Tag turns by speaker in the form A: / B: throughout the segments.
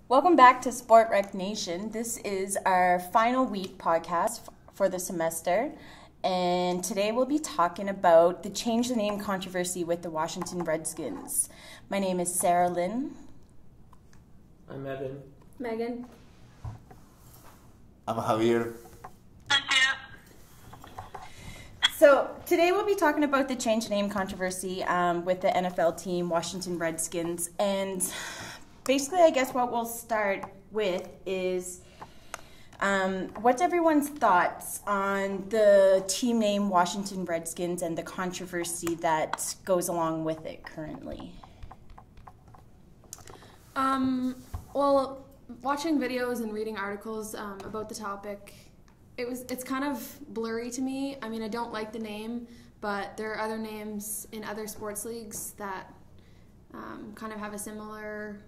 A: Welcome back to Sport Rec Nation. This is our final week podcast for the semester, and today we'll be talking about the change the name controversy with the Washington Redskins. My name is Sarah Lynn.
B: I'm Evan.
C: Megan.
D: I'm Javier.
A: So today we'll be talking about the change the name controversy with the NFL team Washington Redskins, and basically, I guess what we'll start with is what's everyone's thoughts on the team name Washington Redskins and the controversy that goes along with it currently?
C: Well, watching videos and reading articles about the topic, it's kind of blurry to me. I mean, I don't like the name, but there are other names in other sports leagues that kind of have a similar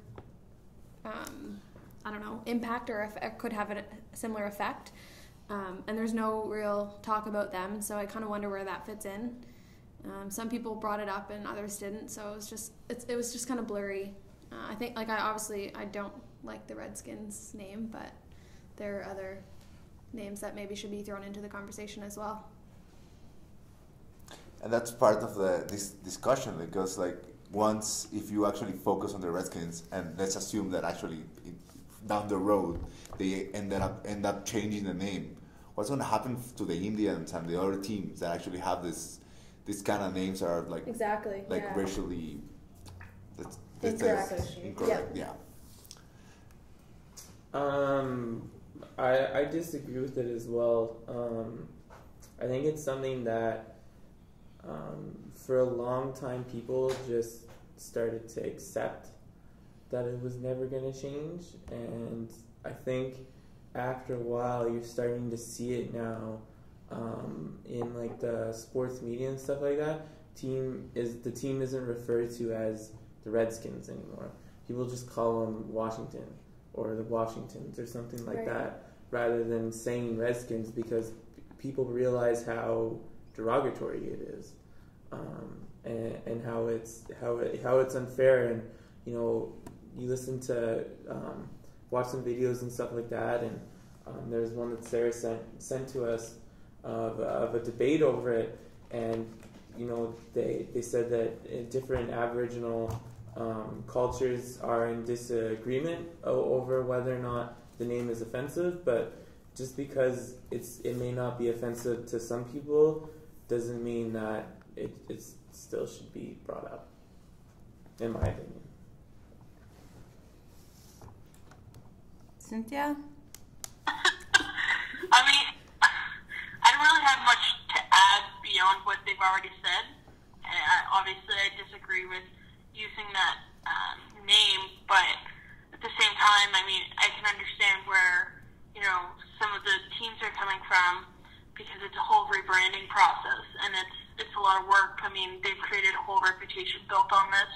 C: impact or could have a similar effect. And there's no real talk about them, so I kind of wonder where that fits in. Some people brought it up and others didn't, so it was just kind of blurry. I think, I don't like the Redskins name, but there are other names that maybe should be thrown into the conversation as well.
D: And that's part of this discussion, because once, if you actually focus on the Redskins, and let's assume that actually down the road they end up changing the name, what's going to happen to the Indians and the other teams that actually have this kind of names that are racially incorrect?
C: Yep.
B: I disagree with it as well. I think it's something that for a long time people just started to accept that it was never going to change, and I think after a while you're starting to see it now in the sports media and stuff like that. The team isn't referred to as the Redskins anymore. People just call them Washington or the Washingtons or something like that, rather than saying Redskins, because people realize how derogatory it is, and how it's unfair. And you listen to watch some videos and stuff like that, and there's one that Sarah sent to us of a debate over it, and they said that different Aboriginal cultures are in disagreement over whether or not the name is offensive, but just because it may not be offensive to some people doesn't mean that it still should be brought up, in my opinion.
A: Cynthia?
E: I mean, I don't really have much to add beyond what they've already said. And obviously, I disagree with using that name, but at the same time, I mean, I can understand where, some of the teams are coming from, because it's a whole rebranding process, and it's a lot of work. I mean, they've created a whole reputation built on this,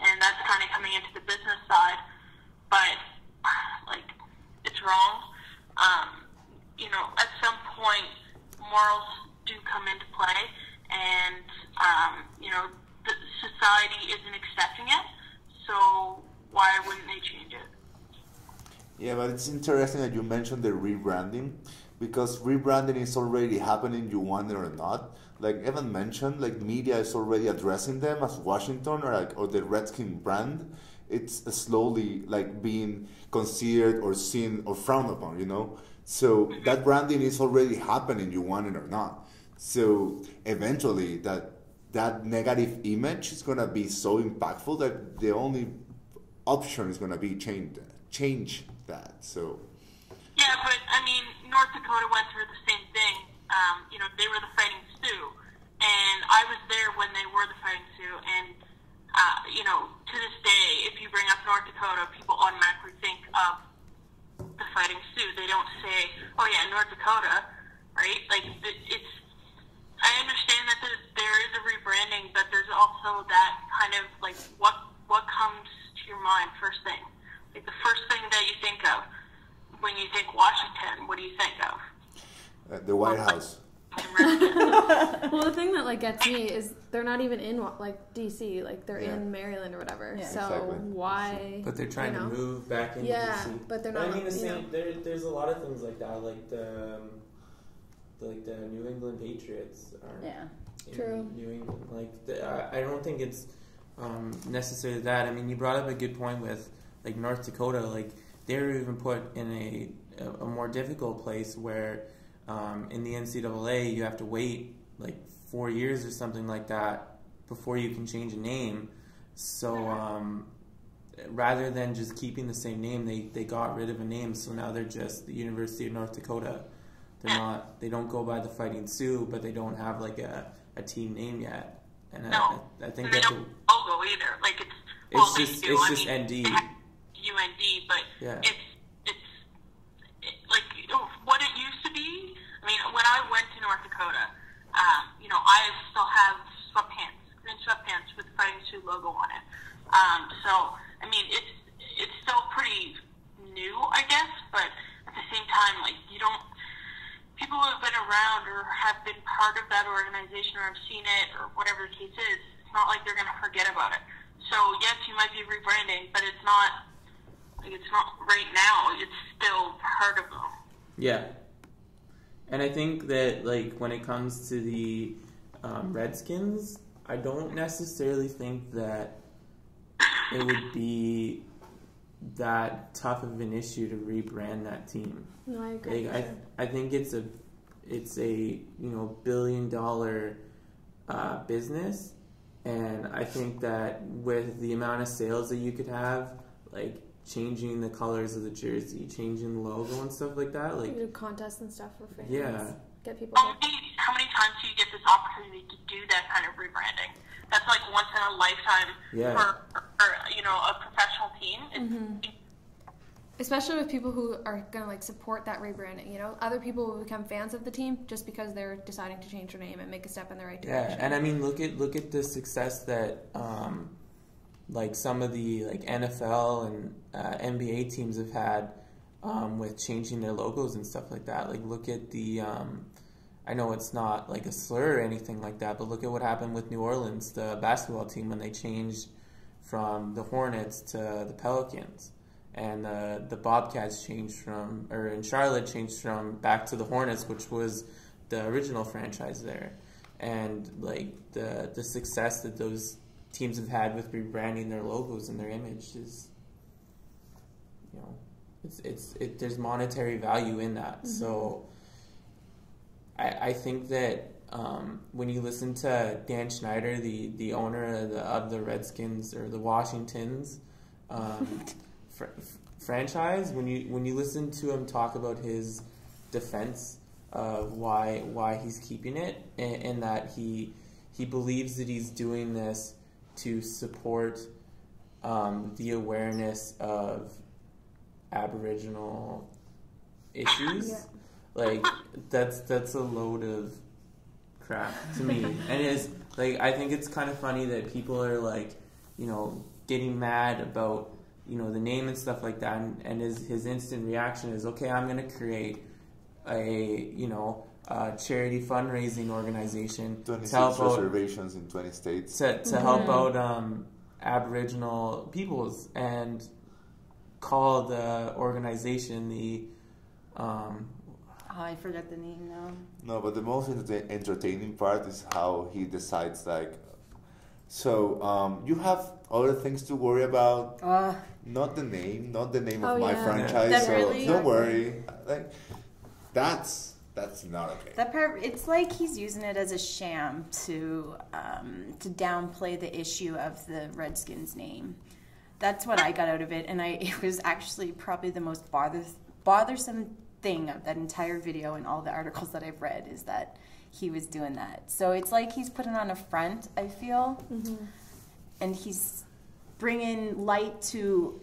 E: and that's kind of coming into the business side, but, it's wrong. At some point, morals do come into play, and, the society isn't accepting it, so why wouldn't they change it?
D: Yeah, but it's interesting that you mentioned the rebranding, because rebranding is already happening, you want it or not. Like Evan mentioned, media is already addressing them as Washington or the Redskin brand. It's slowly being considered or seen or frowned upon, So that branding is already happening, you want it or not. So eventually that negative image is going to be so impactful that the only option is going to be change that. So
E: yeah, but I mean, North Dakota went through the same thing. They were the Fighting Sioux, and I was there when they were the Fighting Sioux, and to this day, if you bring up North Dakota, people automatically think of the Fighting Sioux. They don't say, "Oh yeah, North Dakota," right? I understand that there is a rebranding, but there's also that kind of what comes to your mind first thing. The first thing that you think of when you think Washington, what do you think of?
D: The White House.
C: Well, the thing that like gets me is they're not even in like DC, like they're in Maryland or whatever.
A: Yeah.
C: So
D: Exactly.
C: why?
B: But they're trying to move back into
C: Yeah,
B: DC.
C: but they're
B: But
C: not.
B: I mean, the same. There's a lot of things like that, like the New England Patriots are in
C: True.
B: New England. Like I don't think it's necessarily that. I mean, you brought up a good point with like North Dakota. Like they were even put in a more difficult place where in the NCAA you have to wait like 4 years or something like that before you can change a name. So rather than just keeping the same name, they got rid of a name. So now they're just the University of North Dakota. They don't go by the Fighting Sioux, but they don't have like a team name yet. And I think
E: they
B: that's
E: don't logo either. Like it's
B: just ND.
E: UND, but
B: yeah.
E: It's like what it used to be. I mean, when I went to North Dakota, I still have green sweatpants with the Fighting Sioux logo on it. So I mean, it's still pretty new, I guess, but at the same time, like people who have been around or have been part of that organization or have seen it or whatever the case is, it's not like they're going to forget about it. So yes, you might be rebranding, but it's not right now. It's still part of them.
B: Yeah. And I think that like when it comes to the Redskins, I don't necessarily think that it would be that tough of an issue to rebrand that team.
C: No, I agree.
B: Like, I think it's a $1 billion business, and I think that with the amount of sales that you could have, like changing the colors of the jersey, changing the logo and stuff like that, like
C: do contests and stuff for fans.
B: Yeah.
C: Get people.
E: How many times do you get this opportunity to do that kind of rebranding? That's like once in a lifetime for a professional team.
C: Especially with people who are going to like support that rebranding, other people will become fans of the team just because they're deciding to change their name and make a step in the right direction.
B: Yeah, and I mean, look at the success that like some of the like NFL and NBA teams have had with changing their logos and stuff like that. Like look at the I know it's not like a slur or anything like that, but look at what happened with New Orleans, the basketball team, when they changed from the Hornets to the Pelicans. And the Bobcats in Charlotte changed from back to the Hornets, which was the original franchise there. And like the success that those teams have had with rebranding their logos and their image is, there's monetary value in that. So I think that when you listen to Dan Schneider, the owner of the Redskins or the Washingtons franchise, when you listen to him talk about his defense of why he's keeping it, and that he believes that he's doing this to support the awareness of Aboriginal issues. Like that's a load of crap to me. And it's like, I think it's kind of funny that people are like, getting mad about the name and stuff like that, and his instant reaction is, okay, I'm going to create a charity fundraising organization
D: 26
B: to help
D: reservations in 20 states
B: to help out Aboriginal peoples, and call the organization the
A: I forgot the name now.
D: No, but the most entertaining part is how he decides, like, so you have other things to worry about, not the name of my franchise.
A: That
D: so
A: really,
D: don't worry. Like, that's not okay.
A: That part, it's like he's using it as a sham to downplay the issue of the Redskins name. That's what I got out of it, and it was actually probably the most bothersome thing of that entire video and all the articles that I've read, is that he was doing that. So it's like he's putting on a front, I feel, and he's bringing light to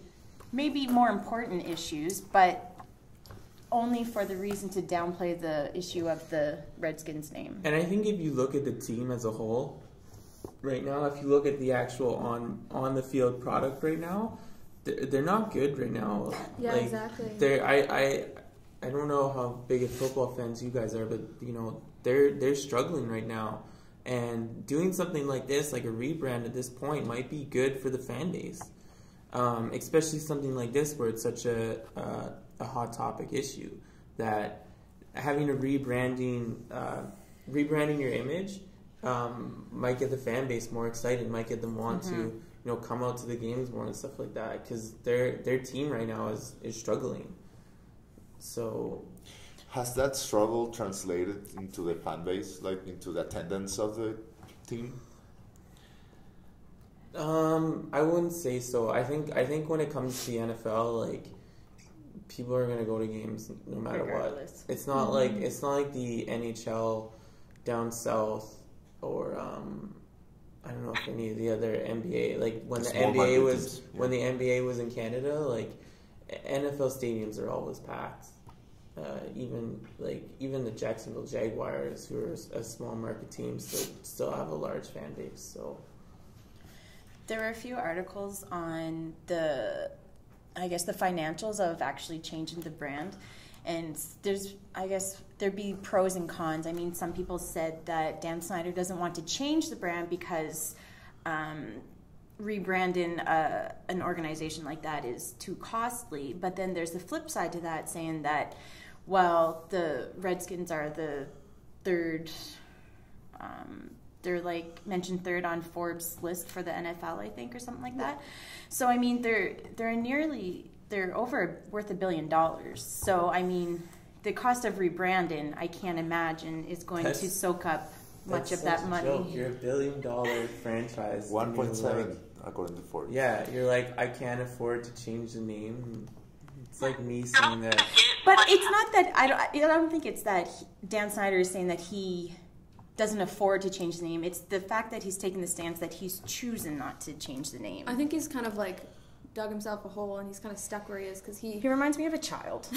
A: maybe more important issues, but only for the reason to downplay the issue of the Redskins name.
B: And I think if you look at the team as a whole, right now, if you look at the actual on the field product right now, they're not good right now.
C: Yeah,
B: like,
C: exactly.
B: I don't know how big of football fans you guys are, but they're struggling right now, and doing something like this, like a rebrand at this point, might be good for the fan base, especially something like this where it's such a hot topic issue that having a rebranding your image might get the fan base more excited, might get them want to come out to the games more and stuff like that, because their team right now is struggling. So,
D: has that struggle translated into the fan base, like into the attendance of the team?
B: I wouldn't say so. I think when it comes to the NFL, like, people are gonna go to games no matter
A: regardless.
B: What. It's not like the NHL down south, or I don't know if any of the other NBA, like when the NBA was in Canada, like NFL stadiums are always packed. Even the Jacksonville Jaguars, who are a small market team, still have a large fan base. So
A: there were a few articles on the financials of actually changing the brand, and there'd be pros and cons. I mean, some people said that Dan Snyder doesn't want to change the brand because rebranding an organization like that is too costly. But then there's the flip side to that, saying that, well, the Redskins are the third, they're like mentioned third on Forbes list for the NFL, I think, or something like that. So I mean, they're over worth $1 billion. So I mean, the cost of rebranding, I can't imagine, is going to soak up much of that money.
B: Joke. You're $1 billion franchise.
D: 1.7 according to Forbes.
B: Yeah, you're like, I can't afford to change the name. It's like me saying that.
A: But it's not that I don't think it's that Dan Snyder is saying that he doesn't afford to change the name. It's the fact that he's taking the stance that he's choosing not to change the name.
C: I think he's kind of like dug himself a hole, and he's kind of stuck where he is because he
A: reminds me of a child,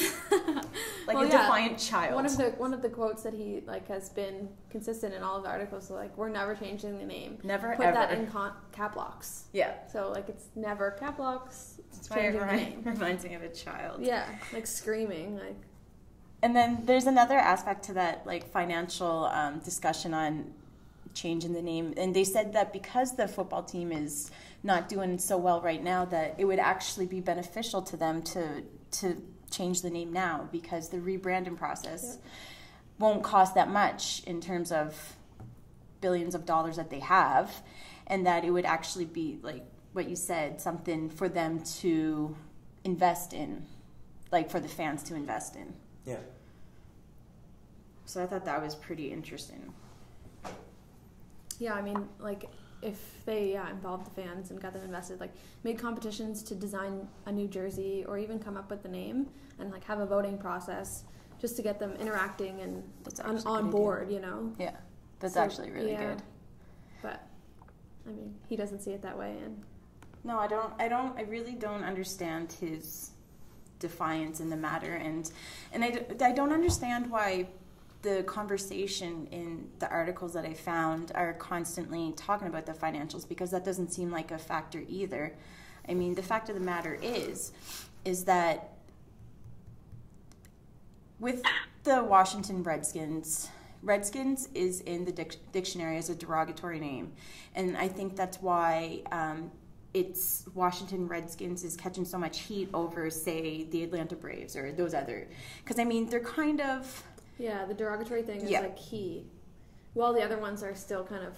A: like defiant child.
C: One of the quotes that he has been consistent in all of the articles. So we're never changing the name.
A: Never
C: put
A: ever.
C: that in cap locks.
A: Yeah.
C: So it's never cap locks.
A: That's why it reminds me of a child.
C: Yeah, screaming
A: And then there's another aspect to that financial discussion on changing the name, and they said that because the football team is not doing so well right now, that it would actually be beneficial to them to change the name now, because the rebranding process won't cost that much in terms of billions of dollars that they have, and that it would actually be, like what you said, something for them to invest in, for the fans to invest in.
B: Yeah.
A: So I thought that was pretty interesting.
C: Yeah, I mean, if they involved the fans and got them invested, made competitions to design a new jersey or even come up with the name and have a voting process just to get them interacting and on board,
A: Yeah, that's actually really good.
C: But I mean, he doesn't see it that way, and
A: no, I really don't understand his defiance in the matter, and I don't understand why the conversation in the articles that I found are constantly talking about the financials, because that doesn't seem like a factor either. I mean, the fact of the matter is that with the Washington Redskins is in the dictionary as a derogatory name, and I think that's why it's Washington Redskins is catching so much heat over, say, the Atlanta Braves or those other, because I mean, they're kind of...
C: Yeah, the derogatory thing is key. While the other ones are still kind of,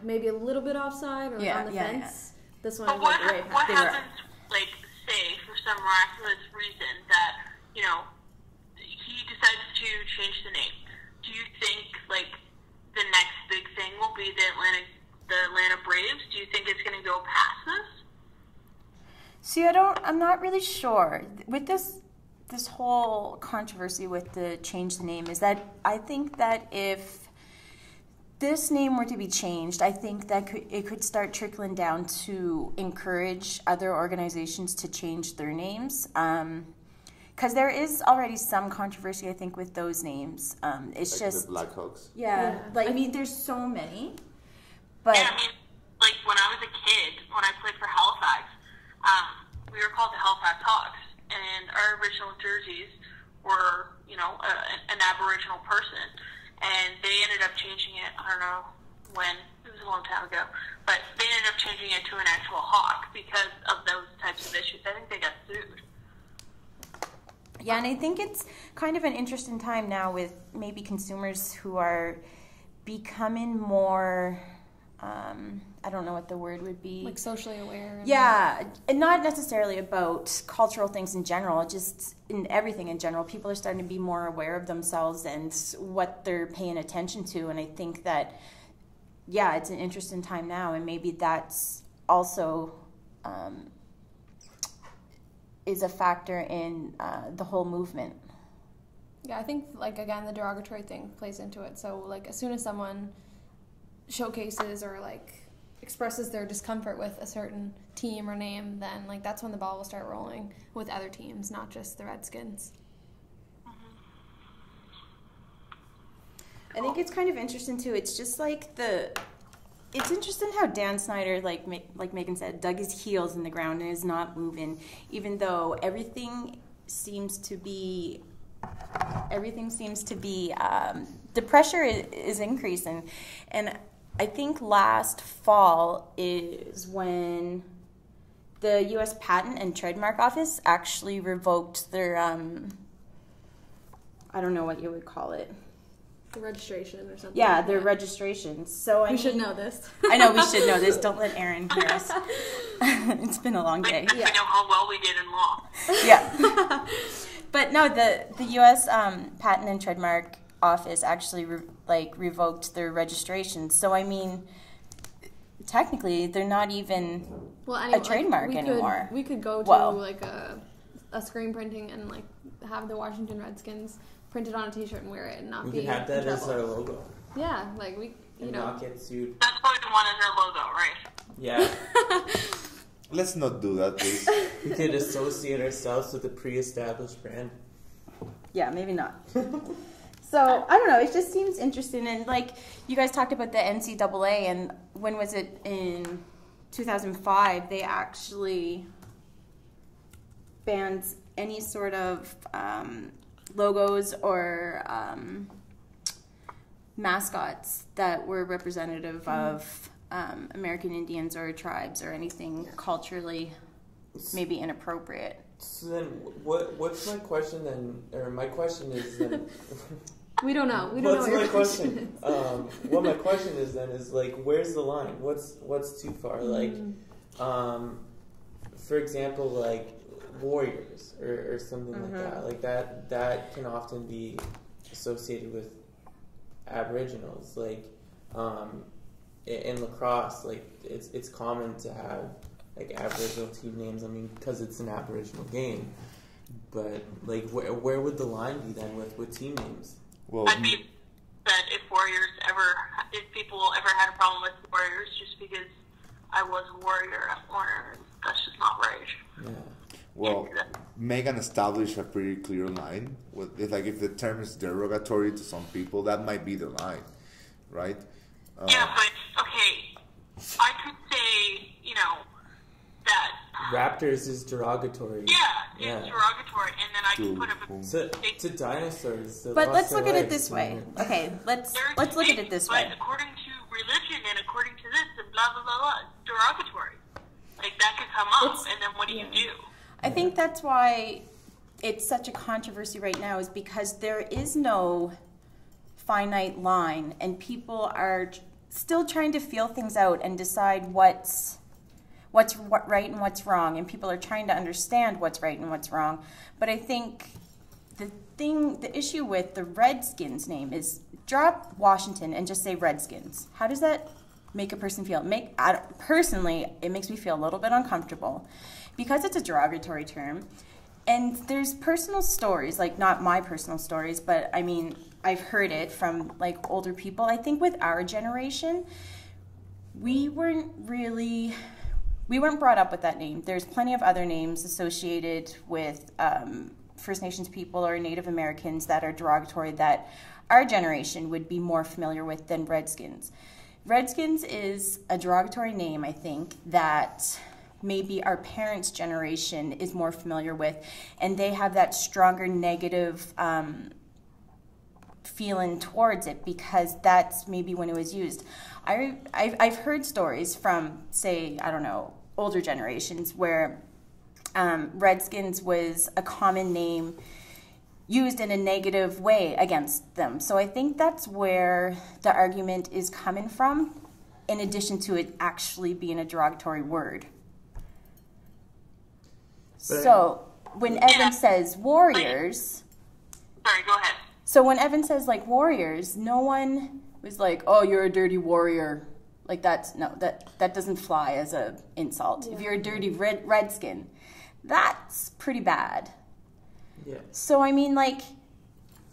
C: maybe a little bit offside or on the fence. Yeah. This one is
E: what happens, say, for some miraculous reason that, he decides to change the name. Do you think, the next big thing will be the Atlanta Braves? Do you think it's going to go past this?
A: See, I'm not really sure. With this whole controversy with the change the name is that I think that if this name were to be changed, I think that it could start trickling down to encourage other organizations to change their names. Because there is already some controversy, I think, with those names. It's just
D: the Blackhawks.
A: Yeah. I mean, there's so many. But
E: yeah, I mean, when I was a kid, when I played for Halifax, we were called the Halifax Hawks. And our original jerseys were, an Aboriginal person. And they ended up changing it, I don't know when, it was a long time ago, but they ended up changing it to an actual hawk because of those types of issues. I think they got sued.
A: Yeah, and I think it's kind of an interesting time now with maybe consumers who are becoming more, I don't know what the word would be.
C: Like socially aware.
A: Yeah, and not necessarily about cultural things in general, just in everything in general. People are starting to be more aware of themselves and what they're paying attention to, and I think that, yeah, it's an interesting time now, and maybe that's also is a factor in the whole movement.
C: Yeah, I think, like, again, the derogatory thing plays into it. So, like, as soon as someone showcases or, like, expresses their discomfort with a certain team or name, then, like, that's when the ball will start rolling with other teams, not just the Redskins.
A: I think it's kind of interesting, too. It's just like it's interesting how Dan Snyder, like Megan said, dug his heels in the ground and is not moving, even though everything seems to be the pressure is increasing. And I think last fall is when the U.S. Patent and Trademark Office actually revoked their, I don't know what you would call it.
C: The registration or something.
A: Yeah, their registration. So
C: we should know this.
A: I know we should know this. Don't let Aaron hear us. It's been a long day.
E: I know how well we did in law.
A: Yeah. But no, the U.S. Patent and Trademark Office actually revoked their registration. So I mean, technically, they're not even a trademark anymore.
C: We could go to like a screen printing and like have the Washington Redskins printed on a T-shirt and wear it and not be in trouble.
B: We could have that as our logo.
C: Yeah, like
B: not get sued.
E: That's what we want as our logo, right?
B: Yeah.
D: Let's not do that, please.
B: We could associate ourselves with a pre-established brand.
A: Yeah, maybe not. So, I don't know, it just seems interesting. And, like, you guys talked about the NCAA, and when was it? In 2005, they actually banned any sort of logos or mascots that were representative of American Indians or tribes or anything culturally maybe inappropriate.
B: So then, what's my question then? Or my question is then...
C: We don't know. We don't know what your question is.
B: What my question is then is, like, where's the line? What's too far? Like, for example, like warriors or something like that. Like that can often be associated with Aboriginals. Like, in lacrosse, like it's common to have like Aboriginal team names. I mean, because it's an Aboriginal game. But like, where would the line be then with team names?
D: Well,
E: I'd be that if people ever had a problem with Warriors just because I was a Warrior at Warner, that's just not right.
B: Yeah.
D: Well, Megan established a pretty clear line. If the term is derogatory to some people, that might be the line, right?
E: Yeah, but okay, I could say that
B: Raptors is derogatory.
E: Yeah, it's derogatory, and then I can put up
B: to dinosaurs.
A: But let's look at it this way. Okay, let's look at it this way.
E: But according to religion and according to this and blah blah blah blah, it's derogatory. Like that could come up, and then what do you do?
A: I think that's why it's such a controversy right now, is because there is no finite line, and people are still trying to feel things out and decide what's right and what's wrong, and people are trying to understand what's right and what's wrong. But I think the issue with the Redskins name is drop Washington and just say Redskins. How does that make a person feel? Personally, it makes me feel a little bit uncomfortable because it's a derogatory term. And there's personal stories, like not my personal stories, but I mean, I've heard it from like older people. I think with our generation, we weren't brought up with that name. There's plenty of other names associated with First Nations people or Native Americans that are derogatory that our generation would be more familiar with than Redskins. Redskins is a derogatory name, I think, that maybe our parents' generation is more familiar with, and they have that stronger negative feeling towards it because that's maybe when it was used. I've heard stories from, say, I don't know, older generations where Redskins was a common name used in a negative way against them. So I think that's where the argument is coming from, in addition to it actually being a derogatory word. So when Evan says Warriors...
E: Sorry, go ahead.
A: So when Evan says, like, Warriors, no one was like, oh, you're a dirty warrior. Like, that doesn't fly as a insult. Yeah. If you're a dirty redskin, that's pretty bad.
B: Yeah.
A: So, I mean, like,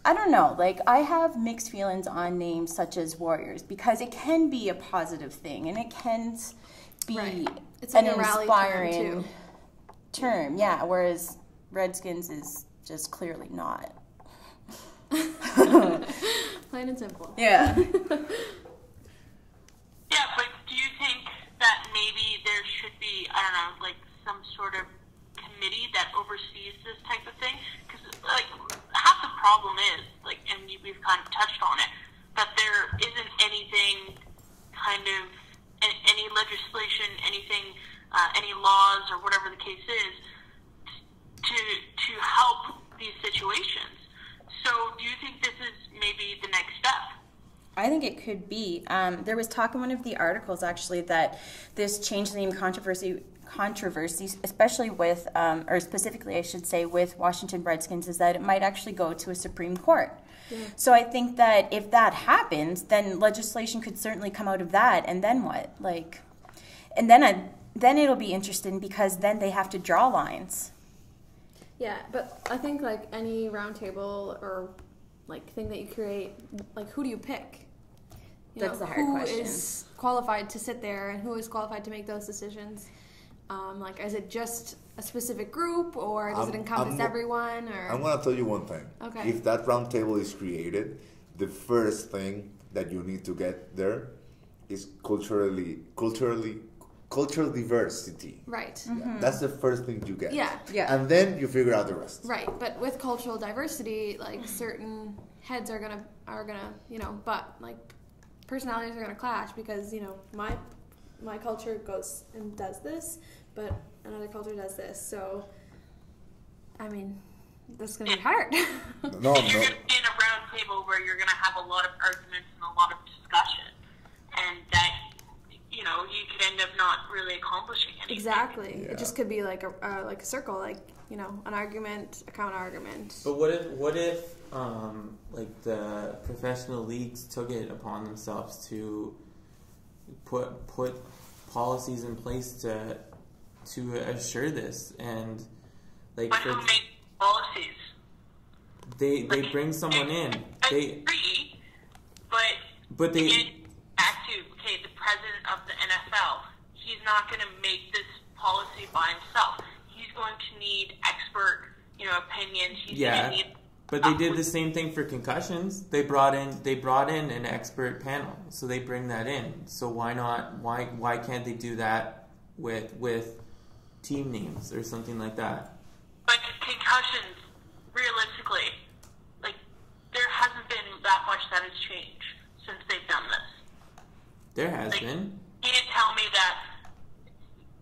A: I don't know. Like, I have mixed feelings on names such as Warriors because it can be a positive thing and it can be
C: it's
A: an
C: like a
A: inspiring term. Yeah, whereas Redskins is just clearly not.
C: Plain and simple.
A: Yeah.
E: Yeah, but do you think that maybe there should be, I don't know, like some sort of committee that oversees this type of thing? Because, like, half the problem is, like, and we've kind of touched on it, that there isn't anything kind of, any legislation, anything, any laws or whatever the case is, to help these situations. So do you think this is maybe the next step?
A: I think it could be. There was talk in one of the articles, actually, that this change the name controversy, especially with, or specifically, I should say, with Washington Redskins, is that it might actually go to a Supreme Court. Yeah. So I think that if that happens, then legislation could certainly come out of that. And then what? Like, and then it'll be interesting because then they have to draw lines.
C: Yeah, but I think like any roundtable or like thing that you create, like who do you pick?
A: That's the hard question.
C: Who is qualified to sit there and who is qualified to make those decisions? Like, is it just a specific group or does it encompass everyone? Or
D: I'm going to tell you one thing.
C: Okay.
D: If that roundtable is created, the first thing that you need to get there is cultural diversity.
C: Right.
D: Mm-hmm. That's the first thing you get.
C: Yeah.
D: And then you figure out the rest.
C: Right. But with cultural diversity, like certain heads are gonna, but like personalities are gonna clash because, my culture goes and does this, but another culture does this. So, I mean, that's gonna be hard.
E: You're gonna be in a round table where you're gonna have a lot of arguments and a lot of discussion, and that you could end up not really accomplishing anything.
C: Exactly.
D: Yeah.
C: It just could be like a circle, like an argument, a counter argument.
B: But what if like the professional leagues took it upon themselves to put policies in place to assure this, and like
E: but who makes policies?
B: They bring someone in.
E: I agree, but
B: they.
E: Back to, the president of the NFL, he's not going to make this policy by himself. He's going to need expert, opinions. He's going to need.
B: But they did the same thing for concussions. They brought in an expert panel, so they bring that in. So why not? Why can't they do that with team names or something like that?
E: But concussions, realistically, like there hasn't been that much that has changed since they've done this.
B: There has been.
E: You can't tell me that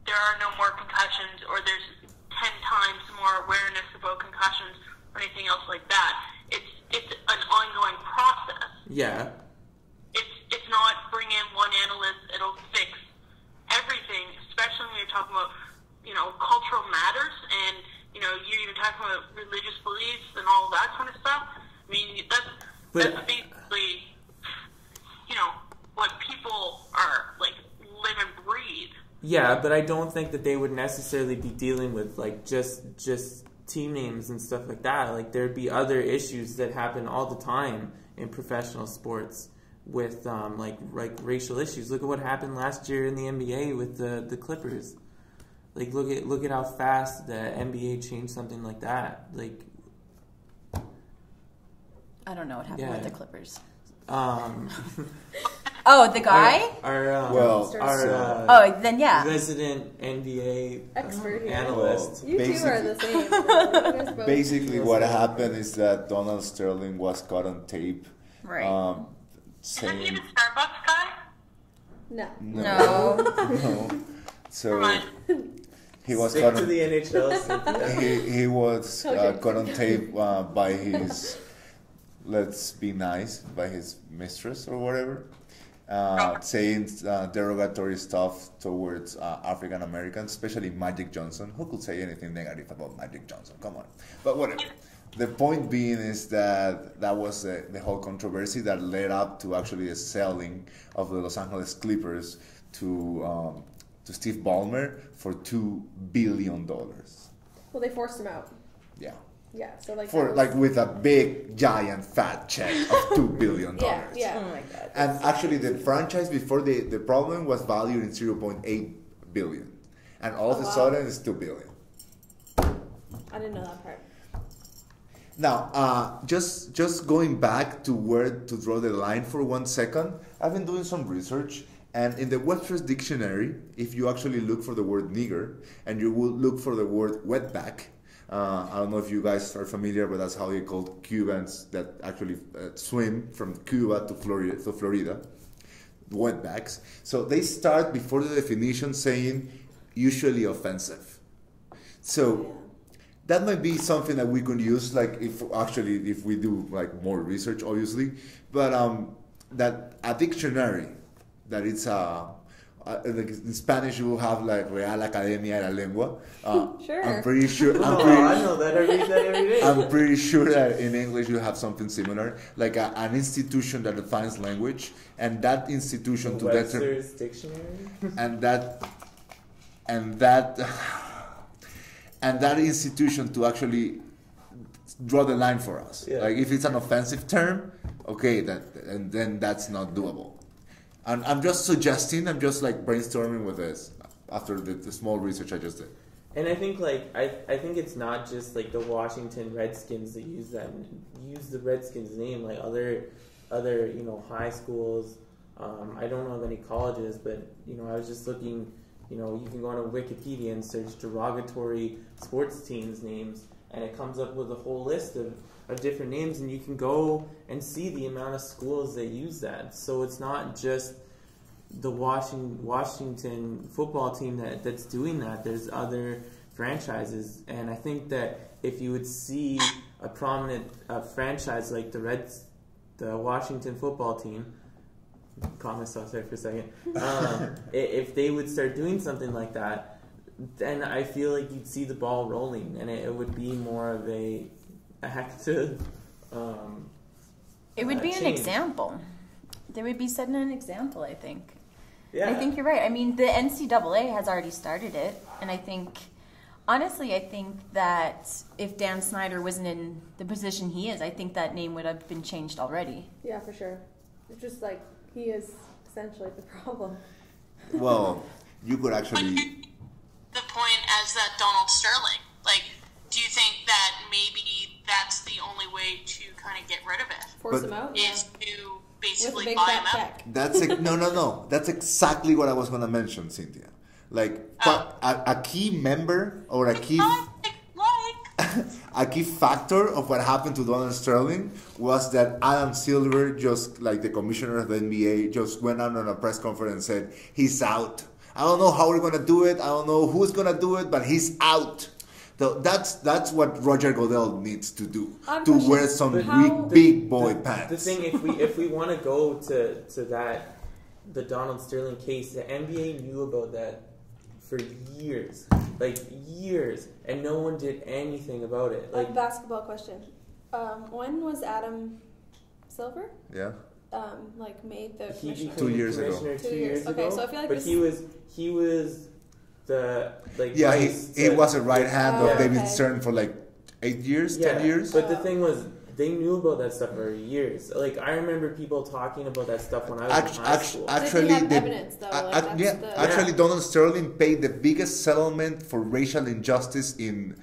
E: there are no more concussions or there's 10 times more awareness about concussions or anything else like that. It's an ongoing process.
B: Yeah.
E: It's not bring in one analyst, it'll fix everything, especially when you're talking about, cultural matters and, you're even talking about religious beliefs and all that kind of stuff. I mean, that's basically, what people are, like, live and breathe.
B: Yeah, but I don't think that they would necessarily be dealing with, like, just team names and stuff like that. Like, there'd be other issues that happen all the time in professional sports with, like racial issues. Look at what happened last year in the NBA with the Clippers. Like, look at how fast the NBA changed something like that. Like,
A: I don't know what happened with the Clippers. Oh, the guy?
B: Our
A: Then yeah.
B: resident NBA
C: Expert here.
B: analyst.
C: You two are the same. You guys both-
D: Basically, what happened is that Donald Sterling was caught on tape.
A: Right.
E: Isn't he
D: Saying
E: the Starbucks guy?
C: No.
A: No.
D: no. So
E: Right.
D: he was
B: Stick
D: caught
B: to
D: on,
B: the NHL. Cynthia.
D: he was
C: Okay.
D: caught on tape by his, let's be nice, by his mistress or whatever, saying derogatory stuff towards African Americans, especially Magic Johnson. Who could say anything negative about Magic Johnson? Come on. But whatever. The point being is that that was the whole controversy that led up to actually the selling of the Los Angeles Clippers to Steve Ballmer for $2 billion.
C: Well, they forced him out.
D: Yeah.
C: Yeah. So like.
D: For
C: that was-
D: like with a big giant fat check of $2 billion.
C: Yeah. Yeah.
A: Oh my god.
D: And actually the franchise before the problem was valued in 0.8 billion. And all of a
C: wow.
D: sudden it's 2 billion.
C: I didn't know that part.
D: Now, just going back to where to draw the line for 1 second, I've been doing some research, and in the Webster's dictionary, if you actually look for the word nigger, and you will look for the word wetback, I don't know if you guys are familiar, but that's how they call Cubans that actually swim from Cuba to Florida, wetbacks. So they start before the definition saying usually offensive. So that might be something that we could use, like if we do like more research, obviously, but that a dictionary, that it's like in Spanish you will have like Real Academia de la Lengua.
C: Sure.
D: I'm pretty sure.
B: I know that. I read that every day.
D: I'm pretty sure that in English you have something similar, like an institution that defines language, and that institution to determine,
B: Webster's dictionary.
D: and that institution to actually draw the line for us.
B: Yeah.
D: Like if it's an offensive term, okay, then that's not doable. And I'm just suggesting, I'm just like brainstorming with this after the small research I just did.
B: And I think I think it's not just like the Washington Redskins that use the Redskins name, like other high schools. I don't know of any colleges, but I was just looking. You can go on Wikipedia and search derogatory sports teams names, and it comes up with a whole list of different names, and you can go and see the amount of schools that use that. So it's not just the Washington football team that's doing that. There's other franchises, and I think that if you would see a prominent franchise like the Washington football team, caught myself there for a second. If they would start doing something like that, then I feel like you'd see the ball rolling, and it would be more of a active.
A: It would be an
B: change.
A: example. They would be setting an example, I think.
B: Yeah.
A: I think you're right. I mean, the NCAA has already started it, and I think that if Dan Snyder wasn't in the position he is, I think that name would have been changed already.
C: Yeah, for sure. It's just like he is essentially the problem.
D: Well, you could actually.
E: The point as that Donald Sterling. Like, do you think that maybe that's the only way to kind of get rid of it?
C: Force
D: But-
C: him out. Yeah.
E: Is to
C: With a
E: basically
C: big
E: buy him
C: fat
E: out?
C: check.
D: That's no. That's exactly what I was gonna mention, Cynthia. Like a key member or a key a key factor of what happened to Donald Sterling was that Adam Silver, just like the commissioner of the NBA, just went out on a press conference and said he's out. I don't know how we're gonna do it. I don't know who's gonna do it, but he's out. So that's what Roger Goodell needs to do,
C: I'm
D: to
C: pushing-
D: wear some
C: How-
D: big boy
B: The
D: pants.
B: thing, if we want to go to that, the Donald Sterling case, the NBA knew about that for years, and no one did anything about it.
C: A basketball question. When was Adam Silver
D: Yeah.
C: made the
B: He
C: commissioner?
B: became
D: 2 years ago.
B: commissioner
C: 2
B: 2
C: years.
B: years
C: Okay,
B: ago.
C: so I feel like
B: but
C: this-
B: he was the
D: Yeah,
B: vice
D: he
B: to-
D: was a right hand
C: Oh,
D: of David
C: okay.
D: Stern for like 8 years,
B: Yeah,
D: 10 years.
B: But the thing was, they knew about that stuff for years. Like, I remember people talking about that stuff when I was in high school.
D: Actually,
C: Did they have
D: the-
C: evidence, though? Like, that's
D: yeah,
C: the-
D: actually,
B: Yeah.
D: Donald Sterling paid the biggest settlement for racial injustice in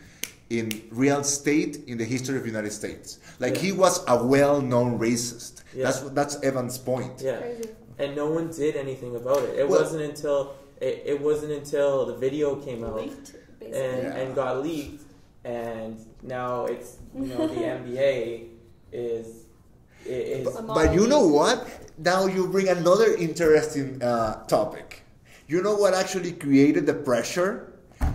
D: real estate in the history of the United States. Like
B: Yeah.
D: he was a well-known racist.
B: Yeah.
D: That's Evan's point.
B: Yeah.
C: Crazy.
B: and no one did anything about it. It wasn't until the video came out and got leaked, and now it's the NBA is.
D: But you know what? Now you bring another interesting topic. You know what actually created the pressure?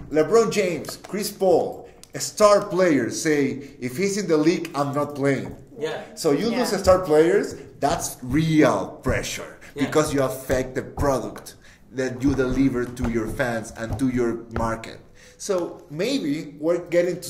D: LeBron James, Chris Paul, star players say, if he's in the league, I'm not playing.
B: Yeah.
D: So you lose star players, that's real pressure because you affect the product that you deliver to your fans and to your market. So maybe we're getting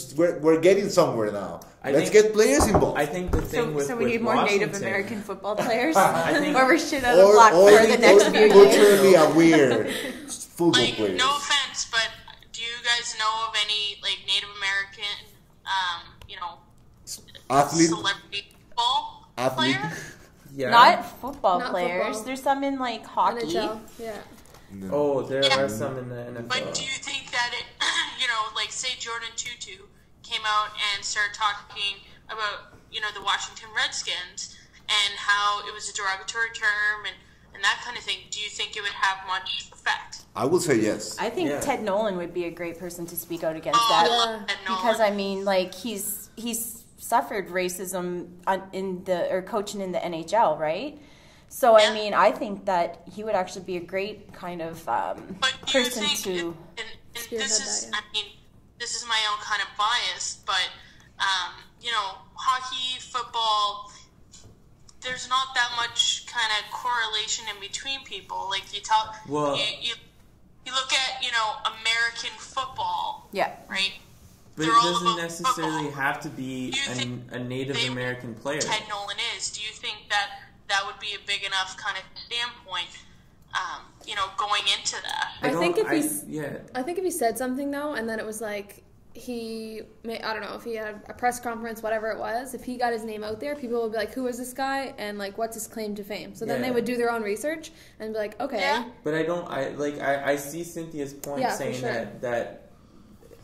D: somewhere now. Let's get players involved.
B: I think the thing
A: so we need more
B: Washington,
A: Native American football players,
B: I think,
A: or we're shit out of luck for the next few years.
D: Culturally aware football players.
E: No offense, but do you guys know of any Native American,
D: Athlete?
E: celebrity football
D: Athlete?
E: player?
B: Yeah.
A: Not football
C: Not
A: players.
C: football.
A: There's some in hockey.
C: NHL. Yeah.
D: No.
B: Oh, there are some in the NFL.
E: But do you think that it, say Jordan Tutu came out and started talking about, the Washington Redskins and how it was a derogatory term and that kind of thing, do you think it would have much effect?
D: I will say yes.
A: I think Ted Nolan would be a great person to speak out against
E: I
A: that.
E: love Ted Nolan.
A: Because he's suffered racism coaching in the NHL, right? So I think that he would actually be a great kind of person to.
E: And this is, this is my own kind of bias, but hockey, football, there's not that much kind of correlation in between people. Like you look at American football, right?
B: But
E: They're
B: it
E: all
B: doesn't
E: about
B: necessarily
E: football.
B: have to be a Native American player.
E: Ted Nolan is. Do you think that would be a big enough kind of standpoint? Going into that.
C: I think if he said something though, and then it was I don't know if he had a press conference, whatever it was. If he got his name out there, people would be like, "Who is this guy?" and what's his claim to fame? So then they would do their own research and be like, "Okay." Yeah.
B: But I see Cynthia's point saying that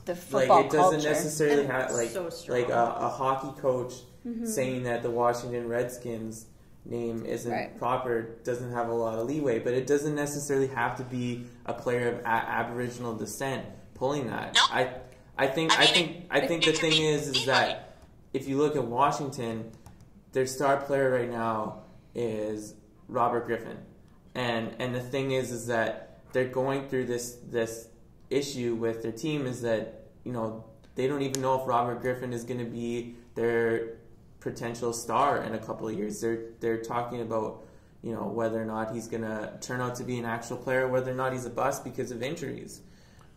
A: the football
B: it doesn't
A: culture.
B: necessarily have
A: so
B: a hockey coach saying that the Washington Redskins name isn't proper doesn't have a lot of leeway, but it doesn't necessarily have to be a player of Aboriginal descent pulling that.
E: No.
B: I think the thing is that if you look at Washington, their star player right now is Robert Griffin, and the thing is that they're going through this issue with their team is that they don't even know if Robert Griffin is going to be their potential star in a couple of years. They're talking about whether or not he's going to turn out to be an actual player, whether or not he's a bust because of injuries.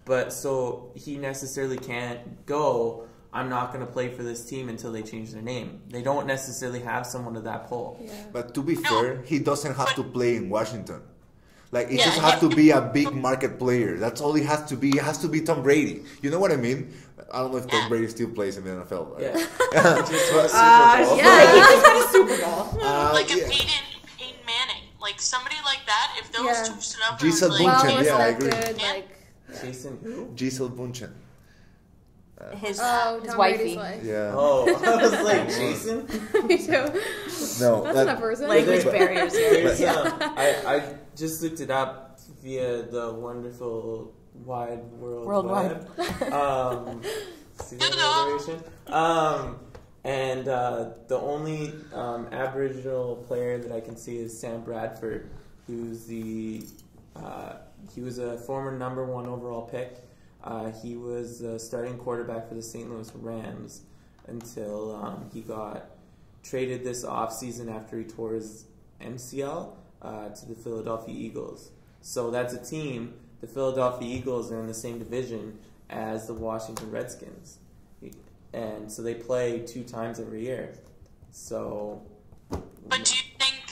B: But so he necessarily can't go, I'm not going to play for this team until they change their name. They don't necessarily have someone of that pull.
C: Yeah.
D: But to be fair, he doesn't have to play in Washington. It just has to be a big market player. That's all he has to be. It has to be Tom Brady. You know what I mean? I don't know if Tom Brady still plays in the NFL. Right?
B: Yeah.
A: He just got a Super Bowl.
E: A Peyton Manning. Somebody like that, if those two stood up
D: Gisele
E: and was
D: Bündchen, I agree.
B: Jason who?
D: Gisele Bündchen.
A: His
C: Tom
A: wifey.
C: Brady's wife.
D: Yeah.
B: Oh, I was like, Jason?
C: Me too.
D: No.
C: That's not a person.
A: Language barriers here.
B: There's, I just looked it up via the wonderful wide
A: worldwide.
B: See that alliteration? And the only Aboriginal player that I can see is Sam Bradford, who's he was a former number 1 overall pick. He was a starting quarterback for the St. Louis Rams until he got traded this offseason after he tore his MCL to the Philadelphia Eagles. So that's a team. The Philadelphia Eagles are in the same division as the Washington Redskins. And so they play 2 times every year. So...
E: But do you think,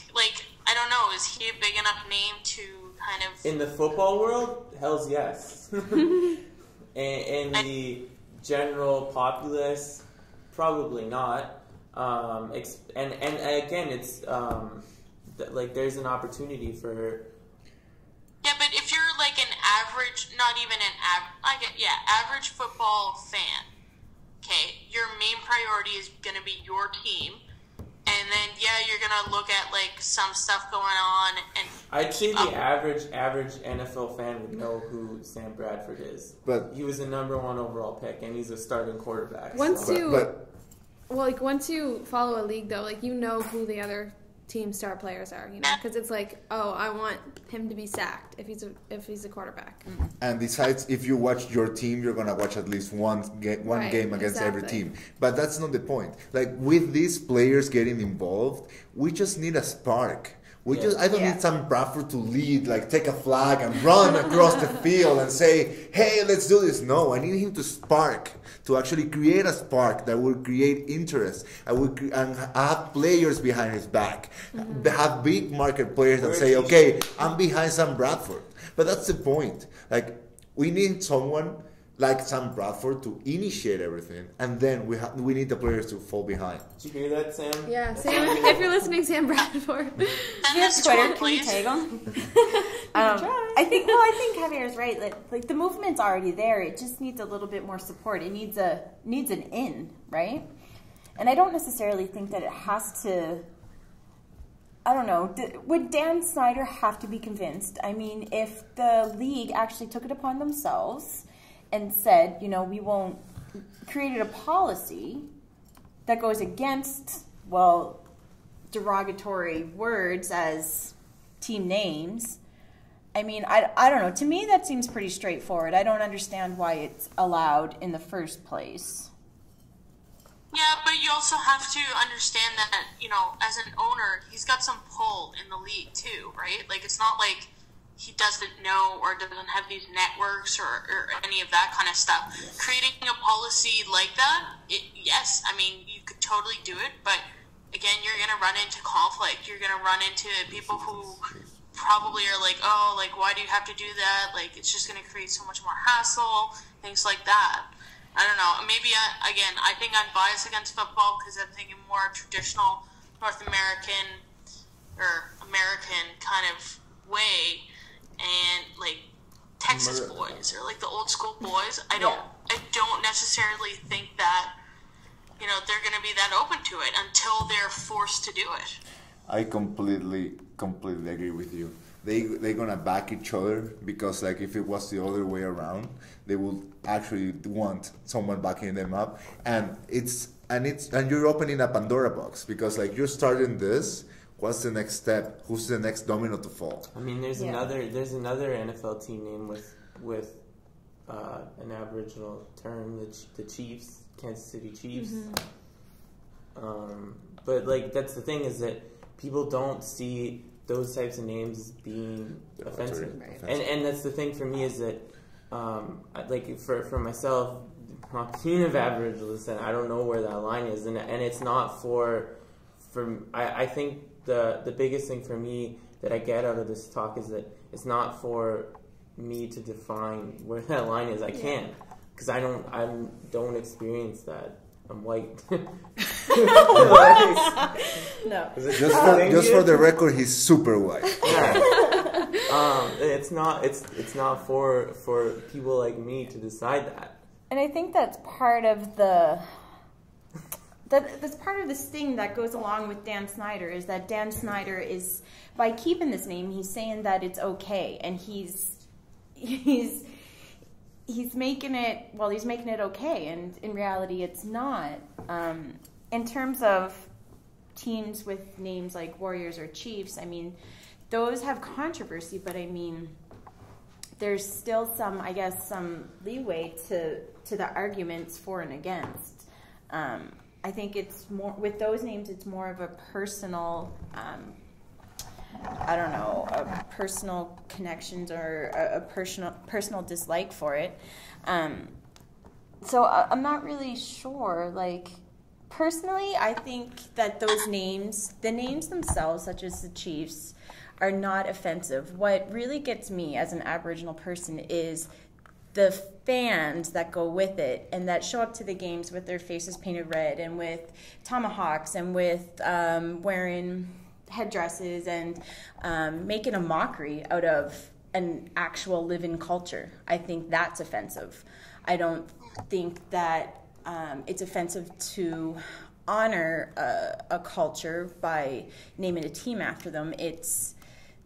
E: I don't know, is he a big enough name to kind of...
B: In the football world, hell's yes. In the general populace, probably not. And again, it's there's an opportunity for...
E: Yeah, but if you're an average, not even an average football fan, okay, your main priority is going to be your team, and then you're going to look at some stuff going on, and
B: I'd say the average NFL fan would know who Sam Bradford is.
D: But
B: he was the #1 overall pick, and he's a starting quarterback.
C: Once you follow a league, though, like, you know who the other team star players are, you know, because it's like, oh, I want him to be sacked if he's a quarterback.
D: And besides, if you watch your team, you're gonna watch at least one game against every team. But that's not the point. Like, with these players getting involved, we just need a spark. I don't need Sam Bradford to lead, like take a flag and run across the field and say, hey, let's do this. No, I need him to spark, to actually create a spark that will create interest and have players behind his back. Have big market players that say, okay, I'm behind Sam Bradford. But that's the point. Like, we need someone like Sam Bradford to initiate everything, and then we need the players to fall behind.
B: Did you hear that, Sam?
C: Yeah, Sam, if you're listening, Sam Bradford.
A: Do you have Twitter? Can you tag him? I think Javier's right. Like the movement's already there. It just needs a little bit more support. It needs an in, right? And I don't necessarily think that it has to. I don't know. Would Dan Snyder have to be convinced? I mean, if the league actually took it upon themselves and said, you know, we won't, created a policy that goes against, well, derogatory words as team names. I mean, I don't know. To me, that seems pretty straightforward. I don't understand why it's allowed in the first place.
E: Yeah, but you also have to understand that, you know, as an owner, he's got some pull in the league too, right? Like, it's not like he doesn't know or doesn't have these networks or any of that kind of stuff. Creating a policy like that, yes, I mean, you could totally do it, but again, you're going to run into conflict. You're going to run into people who probably are like, oh, like, why do you have to do that? Like, it's just going to create so much more hassle, things like that. I don't know. Maybe, I think I'm biased against football because I'm thinking more traditional North American or American kind of way. And like Texas boys or like the old school boys, I don't necessarily think that, you know, they're going to be that open to it until they're forced to do it.
D: I completely agree with you. They're gonna back each other because, like, if it was the other way around, they would actually want someone backing them up, and you're opening a Pandora box because, like, you're starting this. What's the next step? Who's the next domino to fall?
B: I mean, there's another NFL team name with an Aboriginal term, the Chiefs, Kansas City Chiefs. But like, that's the thing, is that people don't see those types of names as being offensive. And that's the thing for me, is that like for myself, not being of Aboriginal descent, I don't know where that line is, and it's not for I think the biggest thing for me that I get out of this talk is that it's not for me to define where that line is. I can't, because I don't experience that. I'm white.
A: No.
D: Just for the record, he's super white.
B: Yeah. It's not for people like me to decide that.
A: And I think that's part of that's part of this thing that goes along with Dan Snyder, is that Dan Snyder is, by keeping this name, he's saying that it's okay, and he's making it okay, and in reality it's not. In terms of teams with names like Warriors or Chiefs, I mean, those have controversy, but I mean, there's still some leeway to the arguments for and against. I think it's more, with those names, it's more of a personal, a personal connections or a personal dislike for it. So I'm not really sure. Like, personally, I think that those names, the names themselves, such as the Chiefs, are not offensive. What really gets me as an Aboriginal person is the fans that go with it and that show up to the games with their faces painted red and with tomahawks and with wearing headdresses and making a mockery out of an actual living culture. I think that's offensive. I don't think that it's offensive to honor a culture by naming a team after them. It's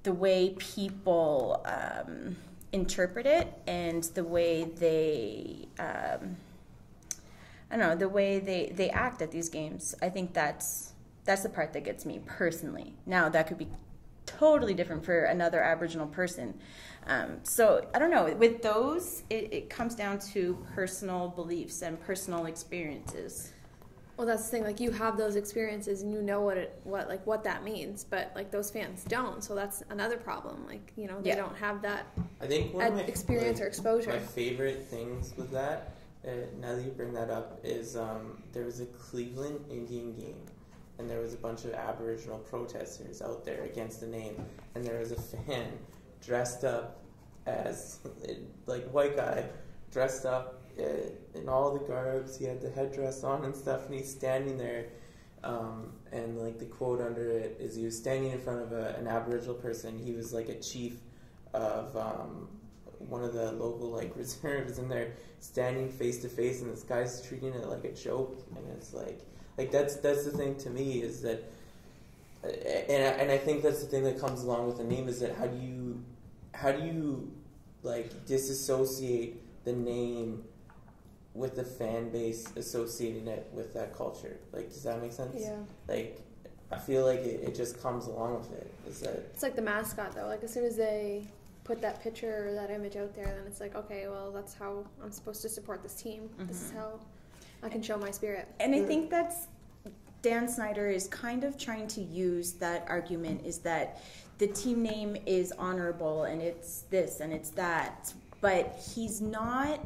A: the way people interpret it and the way they, the way they act at these games. I think that's the part that gets me personally. Now, that could be totally different for another Aboriginal person. So, I don't know. With those, it comes down to personal beliefs and personal experiences.
C: Well, that's the thing. Like, you have those experiences and you know what that means, but like those fans don't. So that's another problem. Like, you know, they don't have that
B: I think one of my,
C: experience or exposure.
B: My favorite things with that, now that you bring that up, is there was a Cleveland Indian game, and there was a bunch of Aboriginal protesters out there against the name, and there was a fan dressed up as, like, white guy, dressed up in all the garbs. He had the headdress on and stuff, and he's standing there, and like the quote under it is, he was standing in front of an Aboriginal person. He was like a chief of one of the local like reserves, and they're standing face to face, and this guy's treating it like a joke, and it's like that's the thing to me, is that, and I think that's the thing that comes along with the name, is that how do you like disassociate the name with the fan base associating it with that culture? Like, does that make sense?
C: Yeah.
B: Like, I feel like it just comes along with it. Is that
C: it's like the mascot though. Like, as soon as they put that picture or that image out there, then it's like, okay, well, that's how I'm supposed to support this team. Mm-hmm. This is how I can show my spirit.
A: And I think that's Dan Snyder is kind of trying to use that argument, is that the team name is honorable and it's this and it's that, but he's not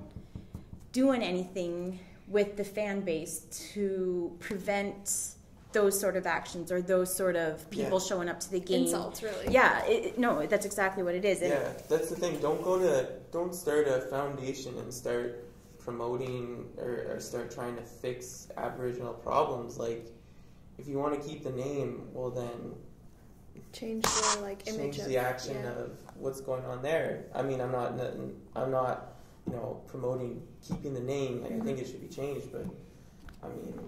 A: doing anything with the fan base to prevent those sort of actions or those sort of people showing up to the game.
C: Insults, really.
A: Yeah, no, that's exactly what it is.
B: Yeah, that's the thing. Don't start a foundation and start promoting or start trying to fix Aboriginal problems. Like, if you want to keep the name, well then
C: change the image,
B: change the action of what's going on there. I mean, I'm not promoting keeping the name. Like, I think it should be changed, but I mean.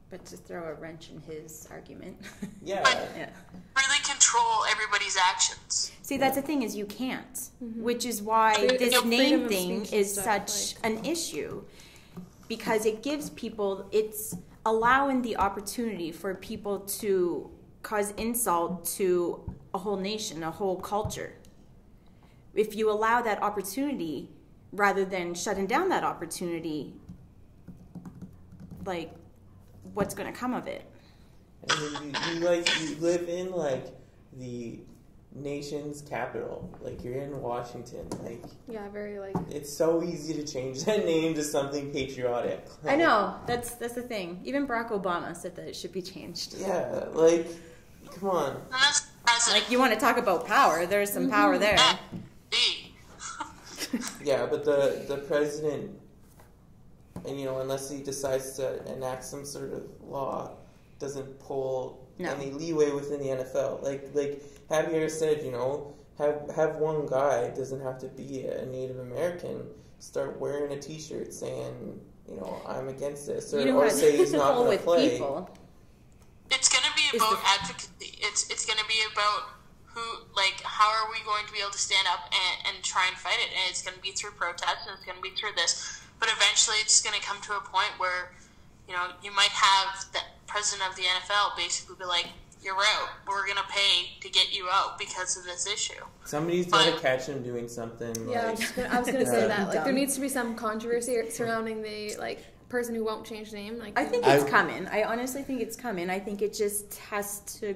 A: But to throw a wrench in his argument.
B: Yeah.
E: Really control everybody's actions.
A: See, that's the thing, is you can't, which is why this name thing is such an issue, because it gives people, it's allowing the opportunity for people to cause insult to a whole nation, a whole culture. If you allow that opportunity, rather than shutting down that opportunity, like, what's going to come of it?
B: And you live in like the nation's capital. Like, you're in Washington. Like,
C: yeah, very like.
B: It's so easy to change that name to something patriotic.
A: I know, that's the thing. Even Barack Obama said that it should be changed.
B: Yeah, like, come on.
E: Like,
A: you want to talk about power? There's some power there.
B: Yeah, but the president, and unless he decides to enact some sort of law, doesn't pull any leeway within the NFL. Like Javier said, have one guy, doesn't have to be a Native American, start wearing a T-shirt saying, I'm against this, or say he's not going to play.
E: People. It's going to be about advocacy. It's going to be about how are we going to be able to stand up and try and fight it? And it's going to be through protests, and it's going to be through this. But eventually it's going to come to a point where, you might have the president of the NFL basically be like, you're out. We're going to pay to get you out because of this issue.
B: Somebody's got to catch him doing something.
C: Yeah, I was going to say that. Like, there needs to be some controversy surrounding the, person who won't change name.
A: I think it's coming. I honestly think it's coming. I think it just has to,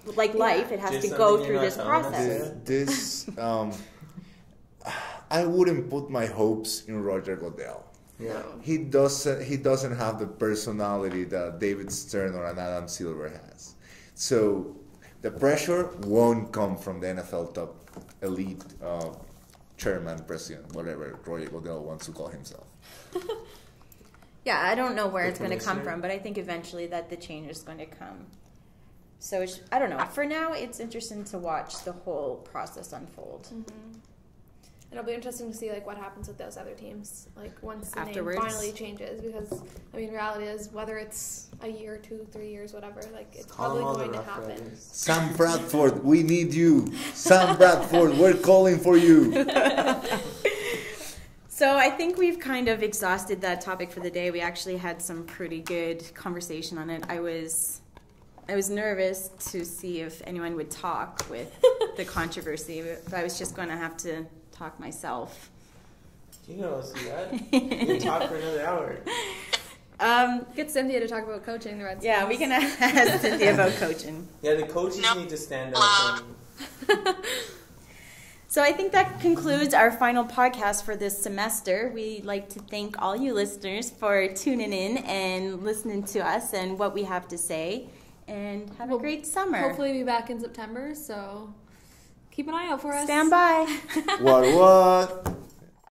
A: life, it has
B: just
A: to go through this process.
D: This I wouldn't put my hopes in Roger Goodell.
B: Yeah.
D: He doesn't have the personality that David Stern or an Adam Silver has. So the pressure won't come from the NFL top elite chairman, president, whatever Roger Goodell wants to call himself.
A: Yeah, I don't know where it's going to come from, but I think eventually that the change is going to come. So I don't know. For now, it's interesting to watch the whole process unfold.
C: Mm-hmm. it'll be interesting to see like what happens with those other teams, like once the
A: Afterwards.
C: name finally changes. Because I mean, reality is whether it's a year, 2, 3 years, whatever, like it's
B: Call
C: probably
B: them all the
C: going to
B: Rough
C: happen.
B: Riders.
D: Sam Bradford, we need you. Sam Bradford, we're calling for you.
A: So I think we've kind of exhausted that topic for the day. We actually had some pretty good conversation on it. I was nervous to see if anyone would talk with the controversy, but I was just going to have to talk myself.
B: You know, see that? You can talk for another hour.
C: Get Cynthia to talk about coaching the Redskins.
A: Yeah, we can ask Cynthia about coaching.
B: Yeah, the coaches need to stand up and
A: So I think that concludes our final podcast for this semester. We'd like to thank all you listeners for tuning in and listening to us and what we have to say. And have a great summer.
C: Hopefully be back in September, so keep an eye out for us.
A: Stand by.
D: What?